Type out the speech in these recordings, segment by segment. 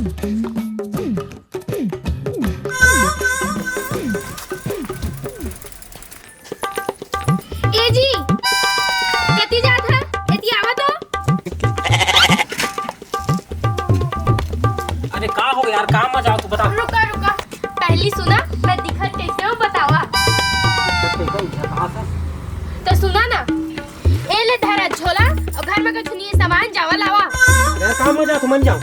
ए जी कती जात है एती आवा तो। अरे का हो यार, काम में जाओ तू बता। रुका रुका पहली सुना मैं दिखत कैसे हूँ बतावा। तो सुना ना ए ले धरा झोला और घर में कुछ नहीं सामान जावा लावा। यार काम में जा तू मन जाओ।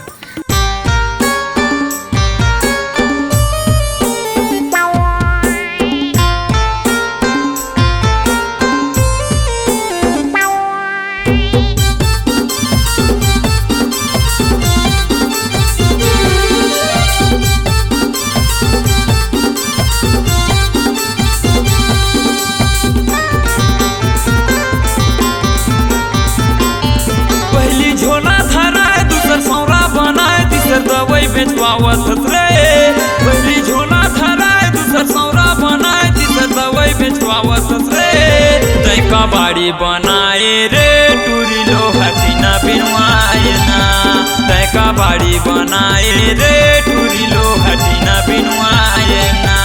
झोला धराए दूसर सौरा बनाए तीसर दवाई बेचवावत रे। पहली झोला धराए दूसर सौरा बनाए तीसर दवाई बेचवावत रे। तैका बाड़ी बनाए रे टूरी लोहा टीना बिनवाए ना। तैका बाड़ी बनाए रे टूरी लोहा टीना बिनवाए ना।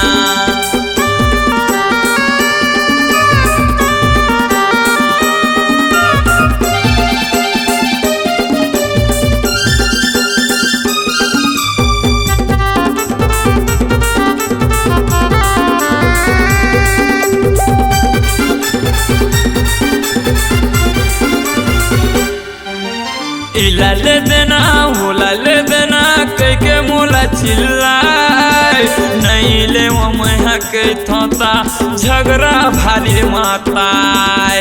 इला ले देना होला ले देना कह के मोला चिल्लाए। नहीं ले वो मैं के थोता झगड़ा भारी माताए।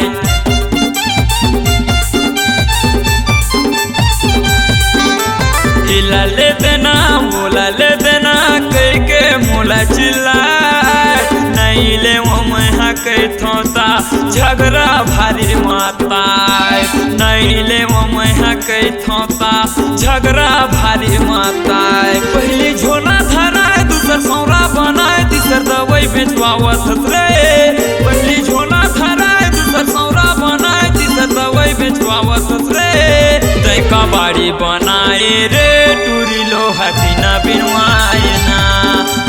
इला ले देना बोला ले देना कह के मोला चिल्लाए। नहीं ले वो मैं के थोता झगड़ा भारी माताए। नहीं ले वो मैं के थोता झगड़ा भारी माताए। पहली झोला धराए दूसर सौरा बनाए तीसर दवाई बेचवावत रे। पहली झोला धराए दूसर सौरा बनाए तीसर दवाई बेचवावत रे। तैका बाड़ी बनाए रे टूरी लोहा टीना बिनवाए ना।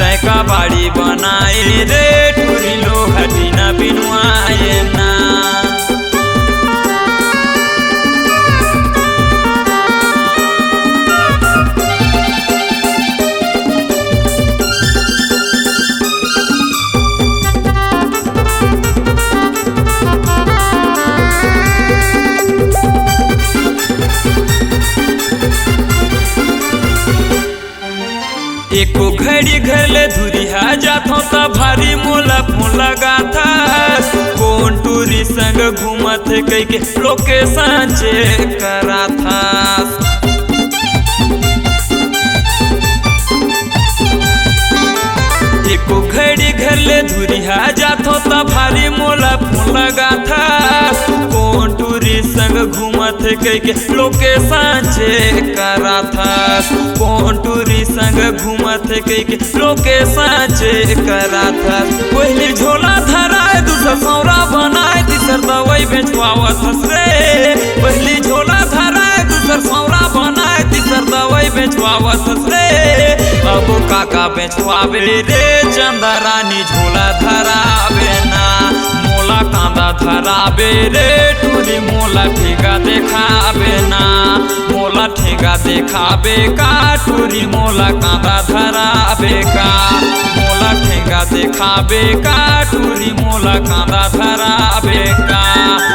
तैका बाड़ी बनाए रे टूरी लोहा टीना बिनवाए ना। एको घड़ी घर ले धुरिया जाथो त भारी मोला फोन लगा था। कौन टूरी संग घूमत कह के लोकेशन चेक करा था। एको घड़ी घर ले धुरिया जाथो त भारी मोला फोन लगा था। कौन टूरी संग घूमत कह के लोकेशन चेक करा था। कौन टूरी संग घूमत कह के लोकेशन चेक करा था। पहली झोला धराए दूसर सौरा बनाए तीसर दवाई बेचवावत रे। पहली झोला धराए दूसर सौरा बनाए तीसर दवाई बेचवावत रे। अब काका बेचवावे रे चंदा रानी झोला धरावे ना। मोला कांदा धरावे रे टूरी मोला ठेगा देखावे ना। मोला ठेगा देखावे का टूरी मोला कांदा धरावे का। मोला ठेगा देखावे का टूरी मोला कांदा धरावे का।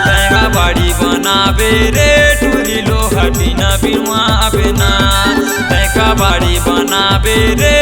तैका बाड़ी बनावे रे टूरी लोहा टीना बिनवावे ना। तैका बाड़ी बनावे रे